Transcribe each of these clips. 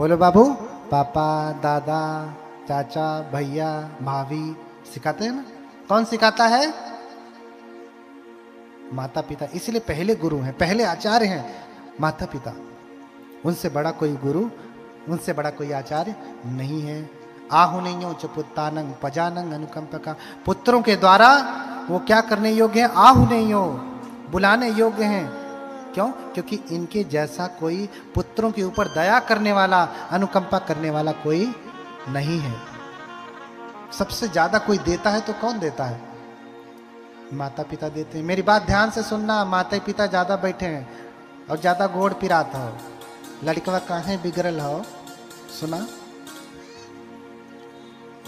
बोलो बाबू। पापा, दादा, चाचा, भैया, भाभी सिखाते हैं ना। कौन सिखाता है? माता पिता। इसलिए पहले गुरु हैं, पहले आचार्य हैं माता पिता। उनसे बड़ा कोई गुरु, उनसे बड़ा कोई आचार्य नहीं है। आहु नहीं च पुत्तानंग पजानंग अनुकंपका। पुत्रों के द्वारा वो क्या करने योग्य है? आहु नहीं हो, बुलाने योग्य हैं। क्यों? क्योंकि इनके जैसा कोई पुत्रों के ऊपर दया करने वाला, अनुकंपा करने वाला कोई नहीं है। सबसे ज्यादा कोई देता है तो कौन देता है? माता पिता देते हैं। मेरी बात ध्यान से सुनना। माता पिता ज्यादा बैठे हैं और ज्यादा गोड़ पिराता हो, लड़कवा कहाँ बिगड़ल हो। सुना,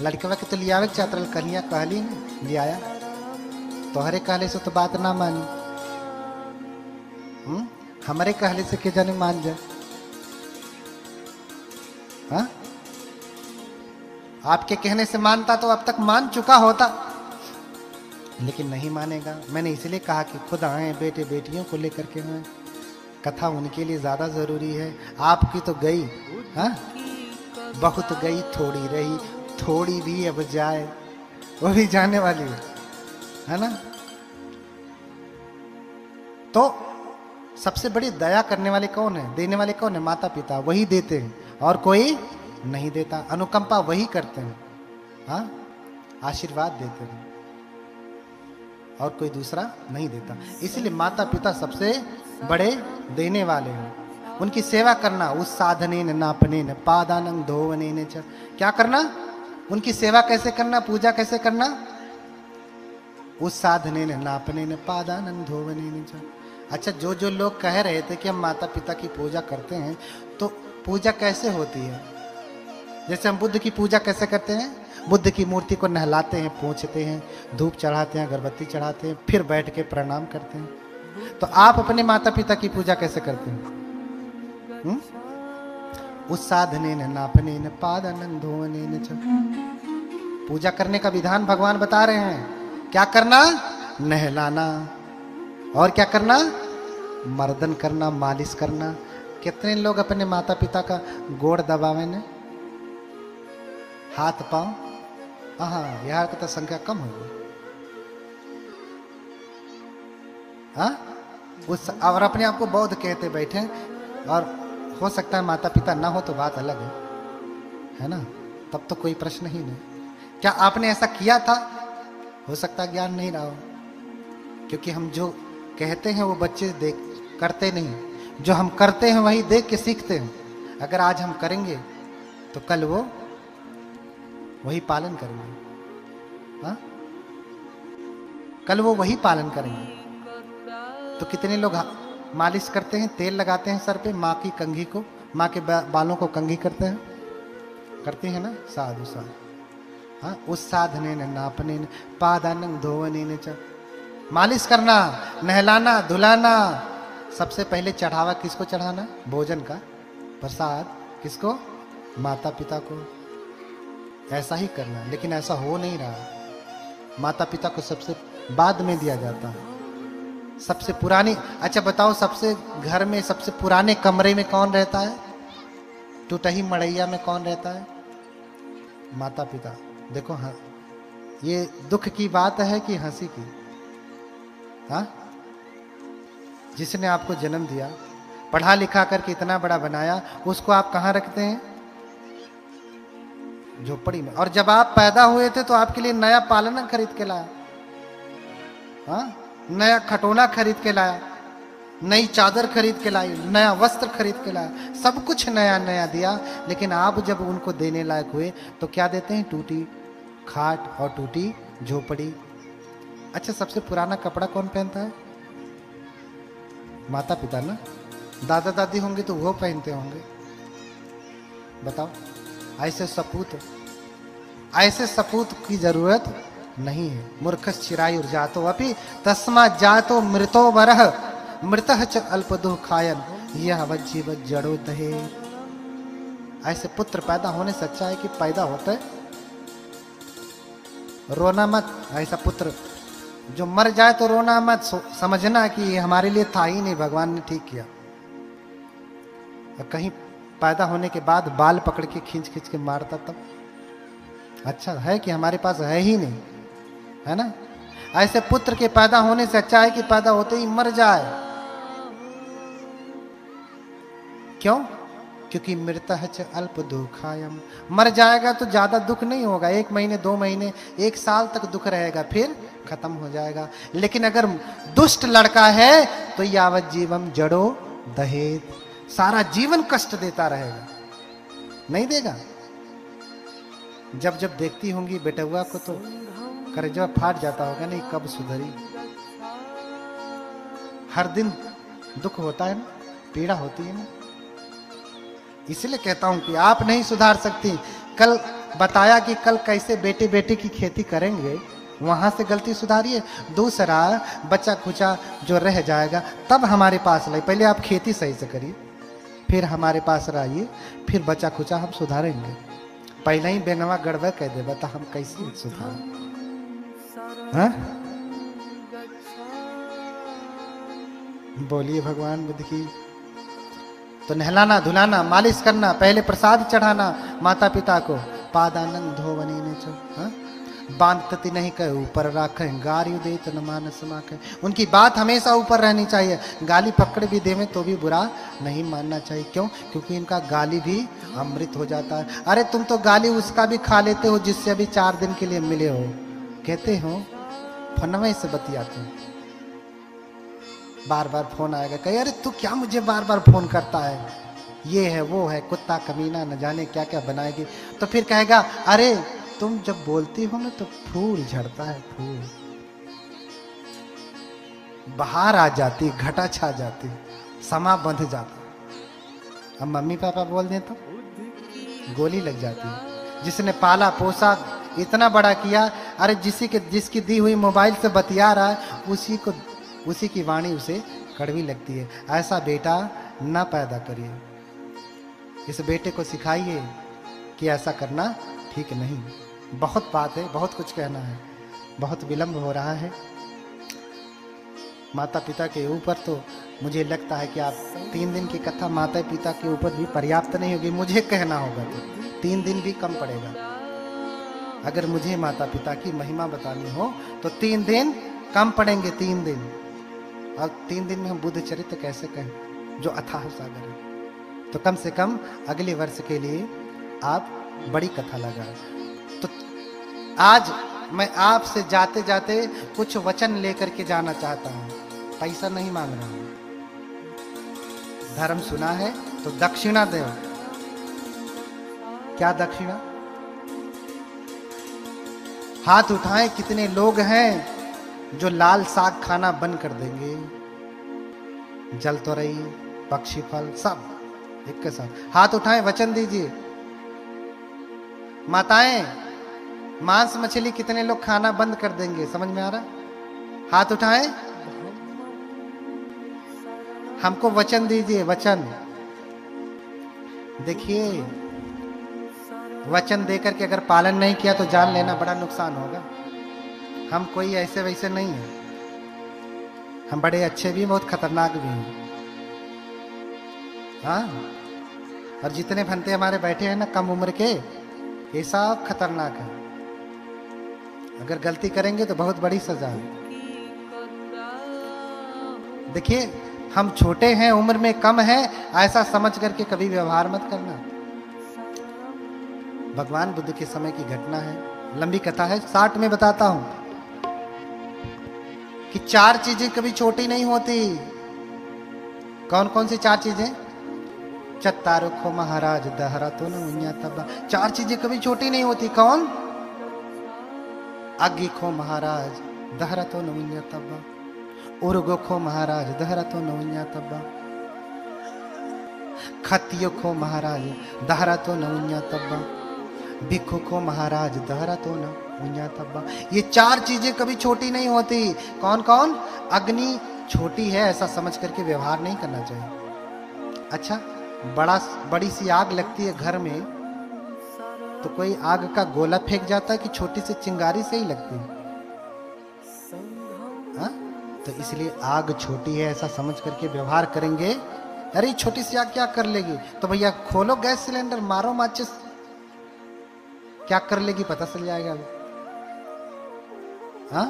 लड़कवा के तो लियावे चातरल, कन्या कहली ने लियाया, तोहरे कहले से तो बात ना मानी। हमारे कहले से के जाने मान जाए। हाँ, आपके कहने से मानता तो अब तक मान चुका होता, लेकिन नहीं मानेगा। मैंने इसलिए कहा कि खुद आए, बेटे बेटियों को लेकर के आए। कथा उनके लिए ज्यादा जरूरी है। आपकी तो गई, हाँ, बहुत गई थोड़ी रही, थोड़ी भी अब जाए, वो भी जाने वाली है ना। तो सबसे बड़ी दया करने वाले कौन है, देने वाले कौन है? माता पिता। वही देते हैं और कोई नहीं देता। अनुकंपा वही करते हैं, हाँ, आशीर्वाद देते हैं और कोई दूसरा नहीं देता। इसलिए माता पिता सबसे बड़े देने वाले हैं। उनकी सेवा करना, उस साधने न नापने न पादानंग धोवने न। क्या करना? उनकी सेवा कैसे करना, पूजा कैसे करना? उस साधने न नापने न पादानंग धोवने न। अच्छा, जो जो लोग कह रहे थे कि हम माता पिता की पूजा करते हैं, तो पूजा कैसे होती है? जैसे हम बुद्ध की पूजा कैसे करते हैं? बुद्ध की मूर्ति को नहलाते हैं, पोंछते हैं, धूप चढ़ाते हैं, अगरबत्ती चढ़ाते हैं, फिर बैठ के प्रणाम करते हैं। तो आप अपने माता पिता की पूजा कैसे करते हैं? उस साधने न नापने न पादानंग धोवने न। पूजा करने का विधान भगवान बता रहे हैं। क्या करना? नहलाना। और क्या करना? मर्दन करना, मालिश करना। कितने लोग अपने माता पिता का गोड़ दबावे ने, हाथ पांव? हाँ, यहाँ की तो संख्या कम हो गई। हाँ, उस और अपने आप को बौद्ध कहते बैठे, और हो सकता है माता पिता ना हो तो बात अलग है ना। तब तो कोई प्रश्न ही नहीं। क्या आपने ऐसा किया था? हो सकता है ज्ञान नहीं रहा हो, क्योंकि हम जो कहते हैं वो बच्चे देख करते नहीं, जो हम करते हैं वही देख के सीखते हैं। अगर आज हम करेंगे तो कल वो वही पालन करेंगे। हाँ, कल वो वही पालन करेंगे। तो कितने लोग मालिश करते हैं, तेल लगाते हैं सर पे, माँ की कंघी को, माँ के बालों को कंघी करते हैं, करते हैं ना। साधु साधु। हाँ, उस साधने न नापने न पादानंग धोवने न। मालिश करना, नहलाना, धुलाना। सबसे पहले चढ़ावा किसको चढ़ाना? भोजन का प्रसाद किसको? माता पिता को। ऐसा ही करना, लेकिन ऐसा हो नहीं रहा। माता पिता को सबसे बाद में दिया जाता है। सबसे पुरानी, अच्छा बताओ, सबसे घर में सबसे पुराने कमरे में कौन रहता है? टूटही मड़ैया में कौन रहता है? माता पिता। देखो, हाँ, ये दुख की बात है कि हंसी की? हाँ, जिसने आपको जन्म दिया, पढ़ा लिखा करके इतना बड़ा बनाया, उसको आप कहाँ रखते हैं? झोपड़ी में। और जब आप पैदा हुए थे तो आपके लिए नया पालना खरीद के लाया, हाँ, नया खटोला खरीद के लाया, नई चादर खरीद के लाई, नया वस्त्र खरीद के लाया, सब कुछ नया नया दिया। लेकिन आप जब उनको देने लायक हुए तो क्या देते हैं? टूटी खाट और टूटी झोपड़ी। अच्छा, सबसे पुराना कपड़ा कौन पहनता है? माता पिता ना। दादा दादी होंगे तो वो पहनते होंगे। बताओ, ऐसे सपूत की जरूरत नहीं है। मूर्खस् चिरायुर जातो अपि तस्मा जातो मृतो वरह मृतः च अल्पदुः खायन यह वज्जीव जड़ो दहे। ऐसे पुत्र पैदा होने से अच्छा है कि पैदा होता है रोना मत। ऐसा पुत्र जो मर जाए तो रोना मत, समझना कि ये हमारे लिए था ही नहीं, भगवान ने ठीक किया। कहीं पैदा होने के बाद बाल पकड़ के खींच खींच के मारता तब। अच्छा है कि हमारे पास है ही नहीं, है ना। ऐसे पुत्र के पैदा होने से अच्छा है कि पैदा होते ही मर जाए। क्यों? क्योंकि मृतः च अल्प दुखायम, मर जाएगा तो ज्यादा दुख नहीं होगा, 1 महीने 2 महीने 1 साल तक दुख रहेगा, फिर खत्म हो जाएगा। लेकिन अगर दुष्ट लड़का है तो यावत जीवम जड़ो दहेज, सारा जीवन कष्ट देता रहेगा, नहीं देगा। जब जब देखती होंगी बेटुआ को तो कलेजा फाट जाता होगा, नहीं कब सुधरी। हर दिन दुख होता है ना, पीड़ा होती है ना। इसलिए कहता हूं कि आप नहीं सुधार सकती। कल बताया कि कल कैसे बेटे बेटे की खेती करेंगे, वहां से गलती सुधारिए। दूसरा बच्चा खुचा जो रह जाएगा तब हमारे पास लाइए। पहले आप खेती सही से करिए, फिर हमारे पास रहिए, फिर बच्चा खुचा हम सुधारेंगे। पहले ही बेनवा गड़बड़ कह दे बता हम कैसे सुधार। हाँ? बोलिए भगवान बुद्ध की। तो नहलाना धुलाना मालिश करना, पहले प्रसाद चढ़ाना माता पिता को, पादानंद धोवनी ने चो, हाँ? बांधती नहीं कहे ऊपर राखें, गारी दे तो न मानस माखे। उनकी बात हमेशा ऊपर रहनी चाहिए। गाली पकड़ भी देवे तो भी बुरा नहीं मानना चाहिए। क्यों? क्योंकि इनका गाली भी अमृत हो जाता है। अरे तुम तो गाली उसका भी खा लेते हो जिससे अभी 4 दिन के लिए मिले हो, कहते हो फनवे से बतियाते हो। बार बार फोन आएगा, कहे अरे तू क्या मुझे बार बार फोन करता है, ये है वो है, कुत्ता कमीना न जाने क्या क्या बनाएगी। तो फिर कहेगा अरे तुम जब बोलती हो ना तो फूल झड़ता है, फूल बाहर आ जाती, घटा छा जाती, समा बंध जाता। अब मम्मी पापा बोल दें तो गोली लग जाती है। जिसने पाला पोसा इतना बड़ा किया, अरे जिसकी दी हुई मोबाइल से बतिया रहा है उसी की वाणी उसे कड़वी लगती है। ऐसा बेटा ना पैदा करिए। इस बेटे को सिखाइए कि ऐसा करना ठीक नहीं। बहुत बात है, बहुत कुछ कहना है, बहुत विलंब हो रहा है। माता पिता के ऊपर तो मुझे लगता है कि आप 3 दिन की कथा माता पिता के ऊपर भी पर्याप्त नहीं होगी। मुझे कहना होगा तो 3 दिन भी कम पड़ेगा। अगर मुझे माता पिता की महिमा बतानी हो तो 3 दिन कम पड़ेंगे, 3 दिन। और 3 दिन में हम बुद्ध चरित्र कैसे कहें जो अथाह सागर है। तो कम से कम अगले वर्ष के लिए आप बड़ी कथा लगाएं। तो आज मैं आपसे जाते जाते कुछ वचन लेकर के जाना चाहता हूं। पैसा नहीं मांग रहा हूं। धर्म सुना है तो दक्षिणा दो। क्या दक्षिणा? हाथ उठाएं कितने लोग हैं जो लाल साग खाना बंद कर देंगे। जल तो रही, पक्षी फल सब एक के साथ हाथ उठाएं, वचन दीजिए। माताएं, मांस मछली कितने लोग खाना बंद कर देंगे? समझ में आ रहा? हाथ उठाएं, हमको वचन दीजिए, वचन। देखिए वचन देकर के अगर पालन नहीं किया तो जान लेना बड़ा नुकसान होगा। हम कोई ऐसे वैसे नहीं है, हम बड़े अच्छे भी हैं, बहुत खतरनाक भी हैं। हाँ, और जितने भंते हमारे बैठे हैं ना कम उम्र के, ये सब खतरनाक है। अगर गलती करेंगे तो बहुत बड़ी सजा है। देखिए हम छोटे हैं, उम्र में कम है, ऐसा समझ करके कभी व्यवहार मत करना। भगवान बुद्ध के समय की घटना है, लंबी कथा है, 60 में बताता हूं कि 4 चीजें कभी छोटी नहीं होती। कौन कौन सी 4 चीजें? चत्तारो खो महाराज दहरा तो न तब्बा। 4 चीजें कभी छोटी नहीं होती। कौन? अग्नि खो महाराज दहरा तो न तब्बा, उर्गो खो महाराज दहरा तो न तब्बा, खतियो खो महाराज दहरा तो न तब्बा, भिक्षु खो महाराज दहरा तो न तब्बा। ये 4 चीजें कभी छोटी नहीं होती। कौन कौन? अग्नि छोटी है ऐसा समझ करके व्यवहार नहीं करना चाहिए। अच्छा, बड़ी सी आग लगती है घर में तो कोई आग का गोला फेंक जाता है कि छोटी सी चिंगारी से ही लगती है? हाँ? तो इसलिए आग छोटी है ऐसा समझ करके व्यवहार करेंगे अरे छोटी सी आग क्या कर लेगी? तो भैया खोलो गैस सिलेंडर, मारो माचिस, क्या कर लेगी पता चल जाएगा। हाँ,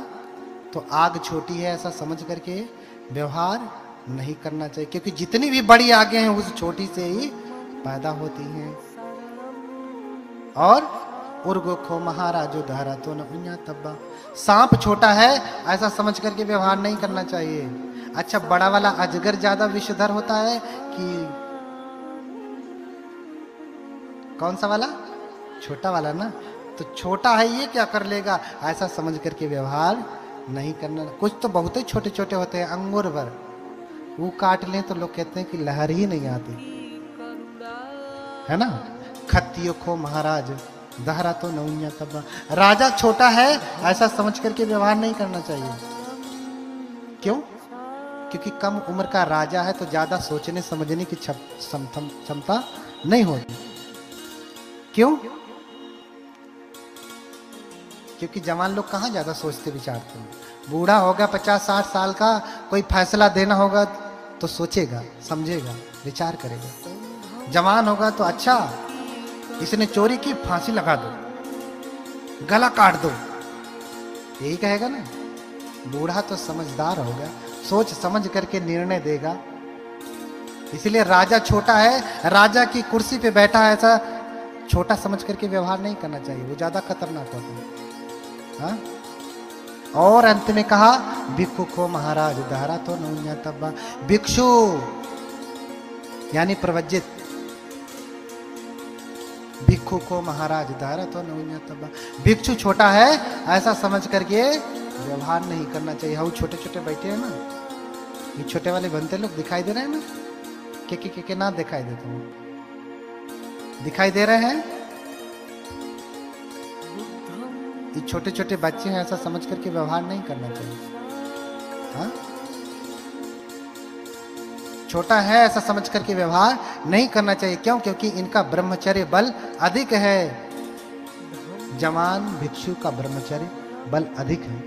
तो आग छोटी है ऐसा समझ करके व्यवहार नहीं करना चाहिए, क्योंकि जितनी भी बड़ी आगे हैं उस छोटी से ही पैदा होती हैं। और उर्गो खो महाराजो धारा तो न उन्या तब्बा, सांप छोटा है ऐसा समझ करके व्यवहार नहीं करना चाहिए। अच्छा, बड़ा वाला अजगर ज्यादा विषधर होता है कि कौन सा वाला? छोटा वाला ना। तो छोटा है ये क्या कर लेगा ऐसा समझ करके व्यवहार नहीं करना। कुछ तो बहुत ही छोटे छोटे होते हैं, अंगूर भर, वो काट लें तो लोग कहते हैं कि लहर ही नहीं आती है ना। खत्तियो खो महाराज दहरा तो नौनिया तब्बा, राजा छोटा है ऐसा समझ करके व्यवहार नहीं करना चाहिए। क्यों? क्योंकि कम उम्र का राजा है तो ज्यादा सोचने समझने की क्षमता नहीं होती। क्यों? क्योंकि जवान लोग कहाँ ज्यादा सोचते विचारते हैं। बूढ़ा होगा 50-60 साल का, कोई फैसला देना होगा तो सोचेगा, समझेगा, विचार करेगा। जवान होगा तो अच्छा इसने चोरी की, फांसी लगा दो, गला काट दो, यही कहेगा ना। बूढ़ा तो समझदार होगा, सोच समझ करके निर्णय देगा। इसलिए राजा छोटा है, राजा की कुर्सी पे बैठा है ऐसा छोटा समझ करके व्यवहार नहीं करना चाहिए, वो ज्यादा खतरनाक होता है। हाँ? और अंत में कहा भिक्षु को महाराज धारा तो नौन्या तब्बा, भिक्षु यानी प्रवज्जित, भिक्षु को महाराज धारा तो नौन्या तब्बा, भिक्षु छोटा है ऐसा समझ करके व्यवहार नहीं करना चाहिए। हम छोटे छोटे बैठे हैं ना, ये छोटे वाले बनते लोग दिखाई दे रहे हैं ना, के ना दिखाई देते हैं, दिखाई दे रहे हैं। ये छोटे छोटे बच्चे हैं ऐसा समझ करके व्यवहार नहीं करना चाहिए। हाँ? छोटा है ऐसा समझ करके व्यवहार नहीं करना चाहिए। क्यों? क्योंकि इनका ब्रह्मचर्य बल अधिक है। जवान भिक्षु का ब्रह्मचर्य बल अधिक है।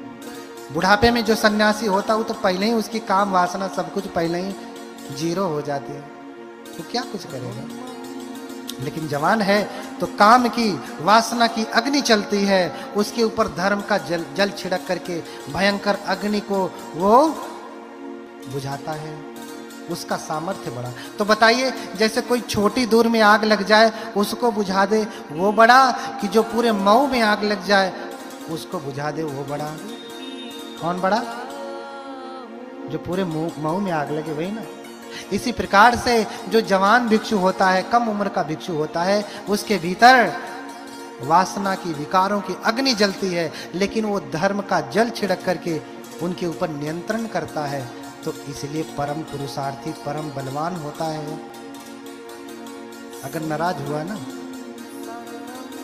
बुढ़ापे में जो सन्यासी होता है वो तो पहले ही उसकी काम वासना सब कुछ पहले ही जीरो हो जाती है, तो क्या कुछ करेगा। लेकिन जवान है तो काम की वासना की अग्नि चलती है, उसके ऊपर धर्म का जल छिड़क करके भयंकर अग्नि को वो बुझाता है, उसका सामर्थ्य बड़ा। तो बताइए, जैसे कोई छोटी दूर में आग लग जाए उसको बुझा दे वो बड़ा, कि जो पूरे मऊ में आग लग जाए उसको बुझा दे वो बड़ा? कौन बड़ा? जो पूरे मऊ में आग लगे वही ना। इसी प्रकार से जो जवान भिक्षु होता है, कम उम्र का भिक्षु होता है, उसके भीतर वासना की विकारों की अग्नि जलती है, लेकिन वो धर्म का जल छिड़क करके उनके ऊपर नियंत्रण करता है। तो इसलिए परम पुरुषार्थी, परम बलवान होता है वो। अगर नाराज हुआ ना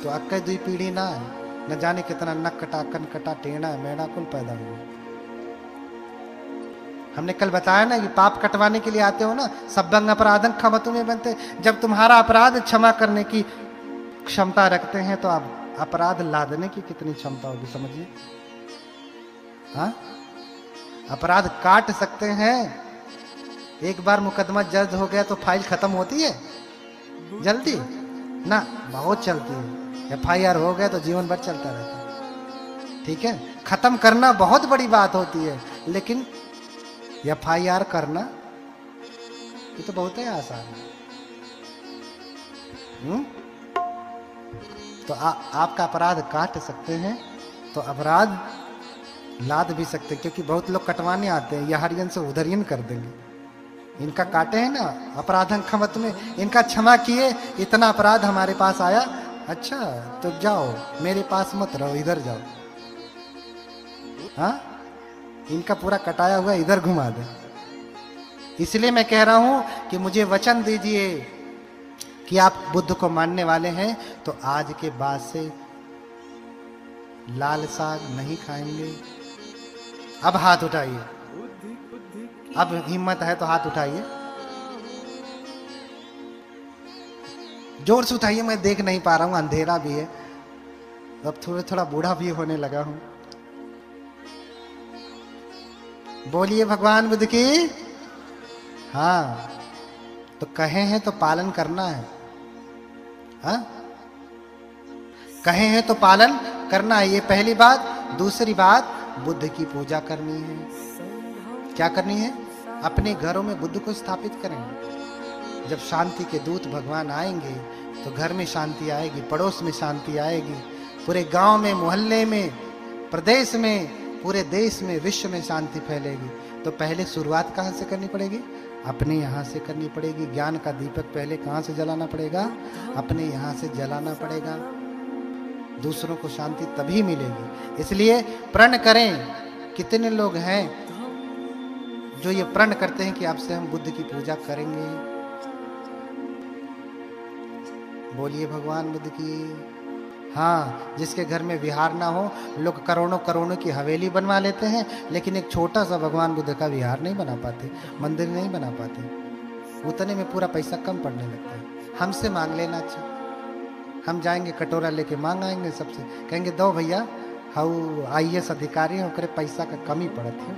तो अक्के दुई पीढ़ी ना है, न जाने कितना नक कटा, कन कटा, टेढ़ा मेढ़ा कुल पैदा हुआ। हमने कल बताया ना कि पाप कटवाने के लिए आते हो ना, सब्बंग अपराधं क्षमतु में बनते। जब तुम्हारा अपराध क्षमा करने की क्षमता रखते हैं तो आप अपराध लादने की कितनी क्षमता होगी समझिए। हाँ, अपराध काट सकते हैं। एक बार मुकदमा दर्ज हो गया तो फाइल खत्म होती है जल्दी ना, बहुत चलती है। FIR हो गया तो जीवन भर चलता रहता है। ठीक है, खत्म करना बहुत बड़ी बात होती है, लेकिन FIR करना ये तो बहुत ही आसान है। तो आपका अपराध काट सकते हैं तो अपराध लाद भी सकते हैं, क्योंकि बहुत लोग कटवाने आते हैं, यह हरियन से उधरियन कर देंगे। इनका काटे हैं ना अपराधं क्षमत में, इनका क्षमा किए, इतना अपराध हमारे पास आया, अच्छा तो जाओ मेरे पास मत रहो, इधर जाओ। हाँ, इनका पूरा कटाया हुआ इधर घुमा दे। इसलिए मैं कह रहा हूं कि मुझे वचन दीजिए कि आप बुद्ध को मानने वाले हैं तो आज के बाद से लाल साग नहीं खाएंगे। अब हाथ उठाइए, अब हिम्मत है तो हाथ उठाइए, जोर से उठाइए। मैं देख नहीं पा रहा हूं, अंधेरा भी है, अब थोड़ा बूढ़ा भी होने लगा हूं। बोलिए भगवान बुद्ध की। हाँ, तो कहे हैं तो पालन करना है। हाँ, कहे हैं तो पालन करना है, ये पहली बात। दूसरी बात, बुद्ध की पूजा करनी है। क्या करनी है? अपने घरों में बुद्ध को स्थापित करें। जब शांति के दूत भगवान आएंगे तो घर में शांति आएगी, पड़ोस में शांति आएगी, पूरे गांव में, मोहल्ले में, प्रदेश में, पूरे देश में, विश्व में शांति फैलेगी। तो पहले शुरुआत कहां से करनी पड़ेगी? अपने यहां से करनी पड़ेगी। ज्ञान का दीपक पहले कहां से जलाना पड़ेगा? अपने यहां से जलाना पड़ेगा। दूसरों को शांति तभी मिलेगी। इसलिए प्रण करें। कितने लोग हैं जो ये प्रण करते हैं कि अब से हम बुद्ध की पूजा करेंगे? बोलिए भगवान बुद्ध की। हाँ, जिसके घर में विहार ना हो, लोग करोड़ों करोड़ों की हवेली बनवा लेते हैं, लेकिन एक छोटा सा भगवान बुद्ध का विहार नहीं बना पाते, मंदिर नहीं बना पाते। उतने में पूरा पैसा कम पड़ने लगता है। हमसे मांग लेना अच्छा। हम जाएंगे कटोरा लेके मांग आएंगे सबसे, कहेंगे दो भैया, हाउ IAS अधिकारी हो करे, पैसा का कमी पड़त है,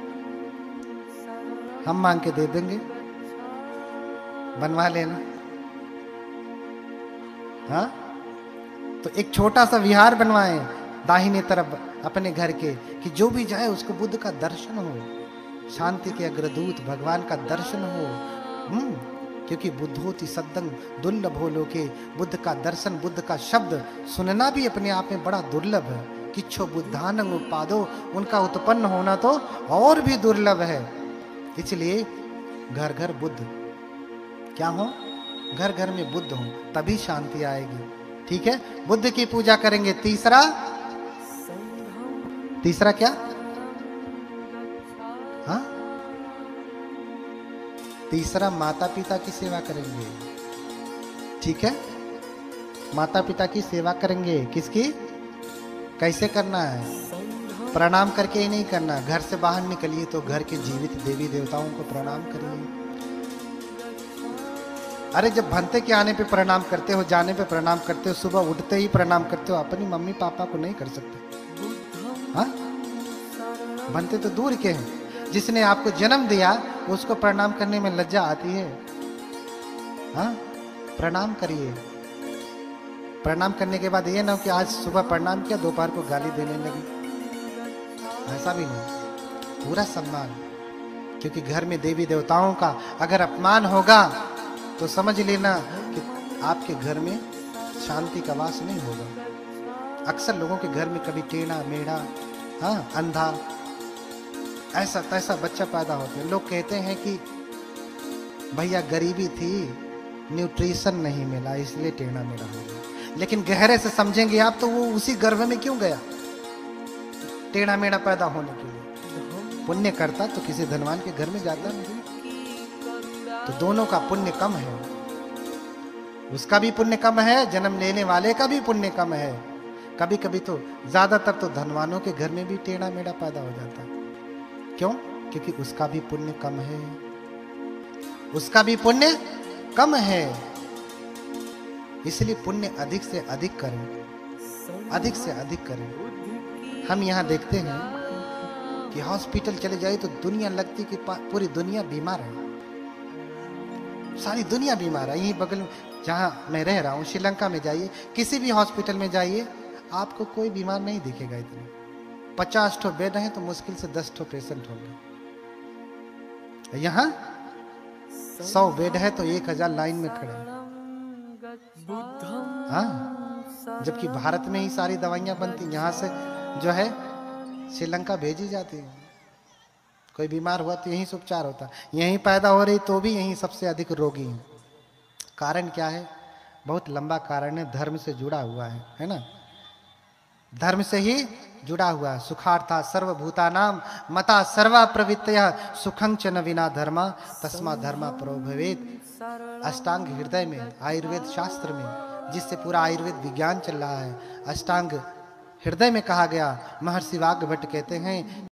हम मांग के दे देंगे, बनवा लेना। हाँ, तो एक छोटा सा विहार बनवाएं दाहिने तरफ अपने घर के, कि जो भी जाए उसको बुद्ध का दर्शन हो, शांति के अग्रदूत भगवान का दर्शन हो। क्योंकि बुद्धोति सद्दं दुर्लभो लोके, बुद्ध का दर्शन, बुद्ध का शब्द सुनना भी अपने आप में बड़ा दुर्लभ है। किच्छो बुद्धानं उत्पादो, उनका उत्पन्न होना तो और भी दुर्लभ है। इसलिए घर घर बुद्ध क्या हो? घर घर में बुद्ध हो, तभी शांति आएगी। ठीक है, बुद्ध की पूजा करेंगे। तीसरा क्या? हाँ, तीसरा माता पिता की सेवा करेंगे। ठीक है, माता पिता की सेवा करेंगे। किसकी? कैसे करना है? प्रणाम करके ही नहीं करना। घर से बाहर निकलिए तो घर के जीवित देवी देवताओं को प्रणाम करिए। अरे जब भंते के आने पे प्रणाम करते हो, जाने पे प्रणाम करते हो, सुबह उठते ही प्रणाम करते हो, अपनी मम्मी पापा को नहीं कर सकते? हाँ, भंते तो दूर के हैं। जिसने आपको जन्म दिया उसको प्रणाम करने में लज्जा आती है। हाँ, प्रणाम करिए। प्रणाम करने के बाद ये ना हो कि आज सुबह प्रणाम किया, दोपहर को गाली देने लगी, ऐसा भी नहीं। पूरा सम्मान। क्योंकि घर में देवी देवताओं का अगर अपमान होगा तो समझ लेना कि आपके घर में शांति का वास नहीं होगा। अक्सर लोगों के घर में कभी टेढ़ा मेढ़ा, हाँ, अंधा, ऐसा तैसा बच्चा पैदा होते हैं। लोग कहते हैं कि भैया गरीबी थी, न्यूट्रिशन नहीं मिला, इसलिए टेढ़ा मेढ़ा हो गया। लेकिन गहरे से समझेंगे आप तो वो उसी गर्भ में क्यों गया? टेढ़ा मेढ़ा पैदा होने के लिए। पुण्य करता तो किसी धनवान के घर में जाता नहीं, तो दोनों का पुण्य कम है। उसका भी पुण्य कम है, जन्म लेने वाले का भी पुण्य कम है। कभी कभी तो ज्यादातर तो धनवानों के घर में भी टेढ़ा मेढ़ा पैदा हो जाता है। क्यों? क्योंकि उसका भी पुण्य कम है। उसका भी पुण्य कम है। इसलिए पुण्य अधिक से अधिक करें, अधिक से अधिक करें। हम यहाँ देखते हैं कि हॉस्पिटल चले जाए तो दुनिया लगती कि पूरी दुनिया बीमार है, सारी दुनिया बीमार है। यही बगल में जहाँ मैं रह रहा हूँ, श्रीलंका में जाइए, किसी भी हॉस्पिटल में जाइए, आपको कोई बीमार नहीं दिखेगा। इतने 50 ठो बेड हैं तो मुश्किल से 10 ठो पेशेंट होंगे। यहाँ 100 बेड है तो 1000 लाइन में खड़े हैं। हाँ, जबकि भारत में ही सारी दवाइयां बनती, यहाँ से जो है श्रीलंका भेजी जाती है। कोई बीमार हुआ तो यहीं से उपचार होता, यहीं पैदा हो रही तो भी यहीं सबसे अधिक रोगी हैं। कारण क्या है? बहुत लंबा कारण है, धर्म से जुड़ा हुआ है ना? धर्म से ही जुड़ा हुआ है। सुखार्था सर्वभूतानाम मता सर्वा प्रवृत्तयः सुखं च न विना धर्मा तस्मा धर्मा परो भवेत्। अष्टांग हृदय में, आयुर्वेद शास्त्र में, जिससे पूरा आयुर्वेद विज्ञान चल रहा है, अष्टांग हृदय में कहा गया। महर्षि वाग्भट कहते हैं